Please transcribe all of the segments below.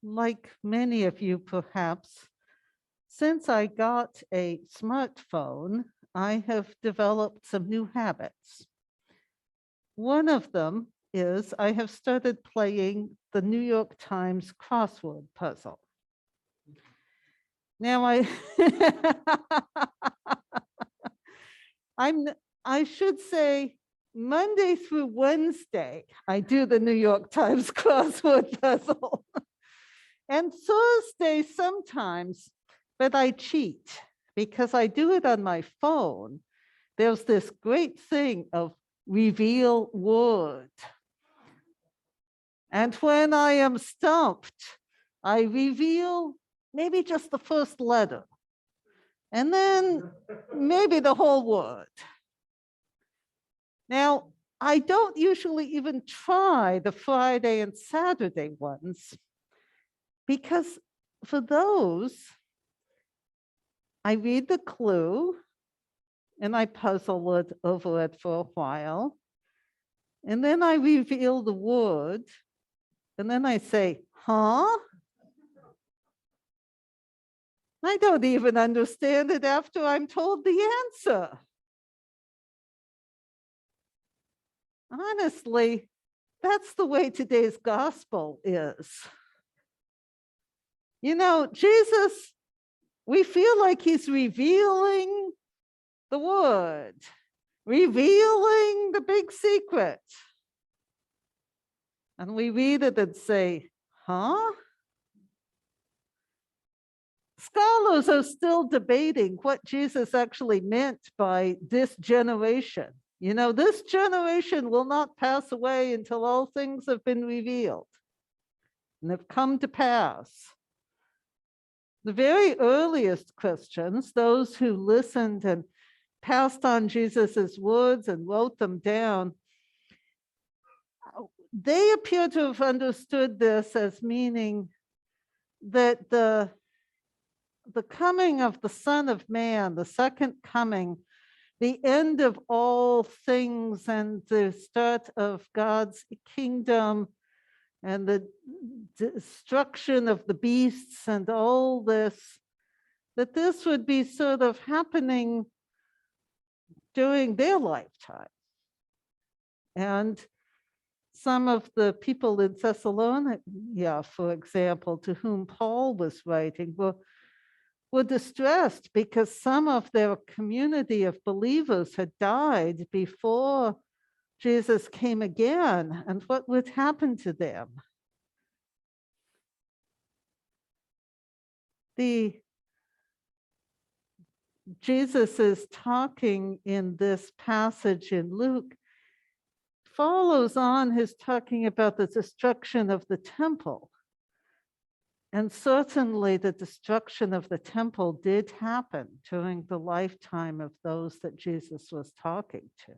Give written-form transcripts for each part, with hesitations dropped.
like many of you perhaps, since I got a smartphone, I have developed some new habits. One of them is I have started playing the New York Times crossword puzzle. Now I'm I should say Monday through Wednesday, I do the New York Times crossword puzzle. And Thursday sometimes, but I cheat because I do it on my phone. There's this great thing of reveal word. And when I am stumped, I reveal maybe just the first letter, and then maybe the whole word. Now, I don't usually even try the Friday and Saturday ones because for those, I read the clue and I puzzle it over it for a while. And then I reveal the word. And then I say, huh? I don't even understand it after I'm told the answer. Honestly, that's the way today's gospel is. You know, Jesus, we feel like he's revealing the word, revealing the big secret. And we read it and say, huh? Scholars are still debating what Jesus actually meant by this generation. You know, this generation will not pass away until all things have been revealed and have come to pass. The very earliest Christians, those who listened and passed on Jesus's words and wrote them down, they appear to have understood this as meaning that the coming of the Son of Man, the second coming, the end of all things and the start of God's kingdom and the destruction of the beasts and all this, that this would be sort of happening during their lifetime. And some of the people in Thessalonica, for example, to whom Paul was writing, were distressed because some of their community of believers had died before Jesus came again, and what would happen to them? Jesus is talking in this passage in Luke, follows on his talking about the destruction of the temple. And certainly the destruction of the temple did happen during the lifetime of those that Jesus was talking to.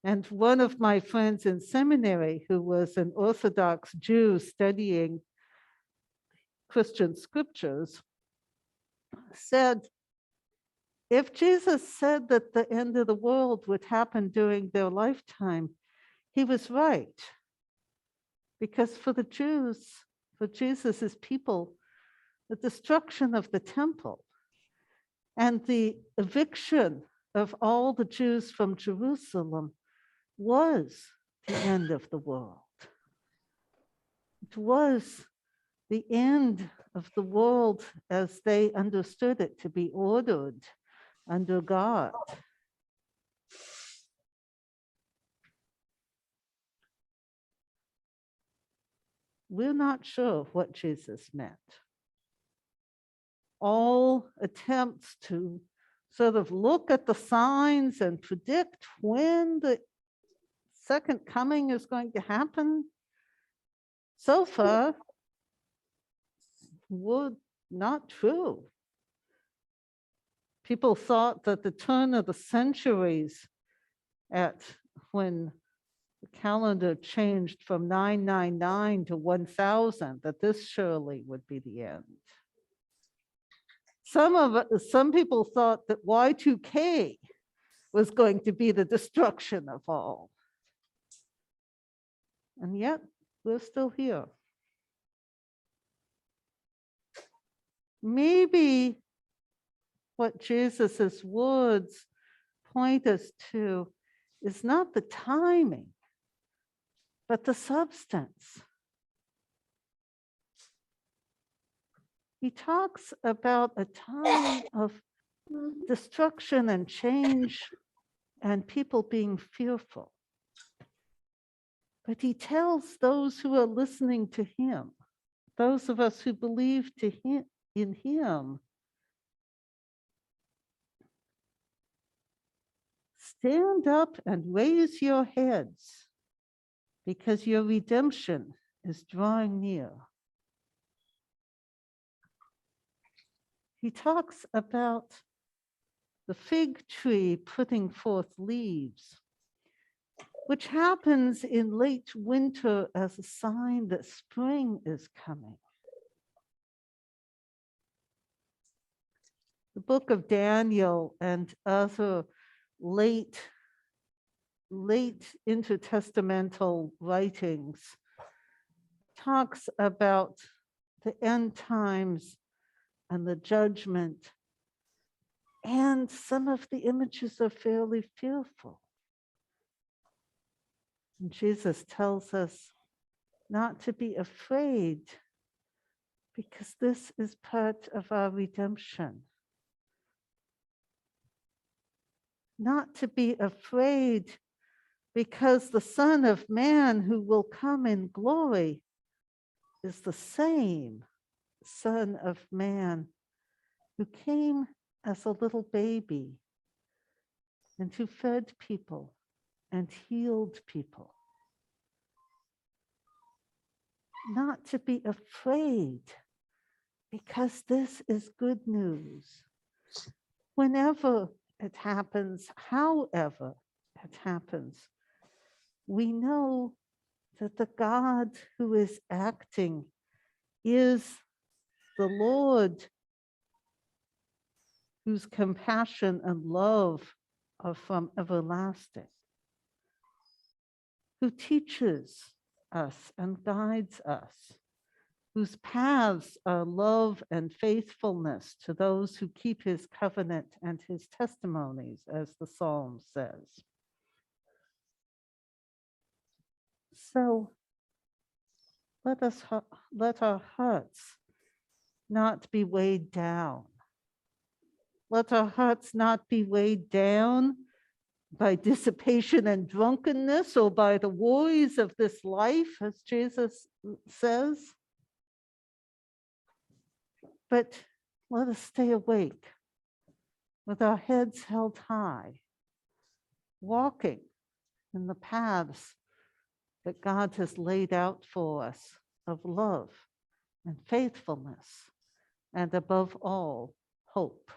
And one of my friends in seminary, who was an Orthodox Jew studying Christian scriptures, said, if Jesus said that the end of the world would happen during their lifetime, he was right. Because for the Jews, for Jesus's people, the destruction of the temple and the eviction of all the Jews from Jerusalem was the end of the world. It was the end of the world as they understood it to be ordered under God. We're not sure what Jesus meant. All attempts to sort of look at the signs and predict when the second coming is going to happen, so far, were not true. People thought that the turn of the centuries when the calendar changed from 999 to 1000, that this surely would be the end. Some people thought that Y2K was going to be the destruction of all. And yet, we're still here. maybe what Jesus's words point us to is not the timing, but the substance. He talks about a time of destruction and change and people being fearful. But he tells those who are listening to him, those of us who believe in him, stand up and raise your heads, because your redemption is drawing near. He talks about the fig tree putting forth leaves, which happens in late winter as a sign that spring is coming. The book of Daniel and other late intertestamental writings talks about the end times and the judgment, and some of the images are fairly fearful. And Jesus tells us not to be afraid, because this is part of our redemption. Not to be afraid, because the Son of Man who will come in glory is the same Son of Man who came as a little baby and who fed people and healed people. Not to be afraid, because this is good news. Whenever it happens, however it happens, we know that the God who is acting is the Lord, whose compassion and love are from everlasting, who teaches us and guides us, whose paths are love and faithfulness to those who keep his covenant and his testimonies, as the Psalm says. So let our hearts not be weighed down. Let our hearts not be weighed down by dissipation and drunkenness, or by the worries of this life, as Jesus says. But let us stay awake with our heads held high, walking in the paths that God has laid out for us of love and faithfulness, and above all, hope.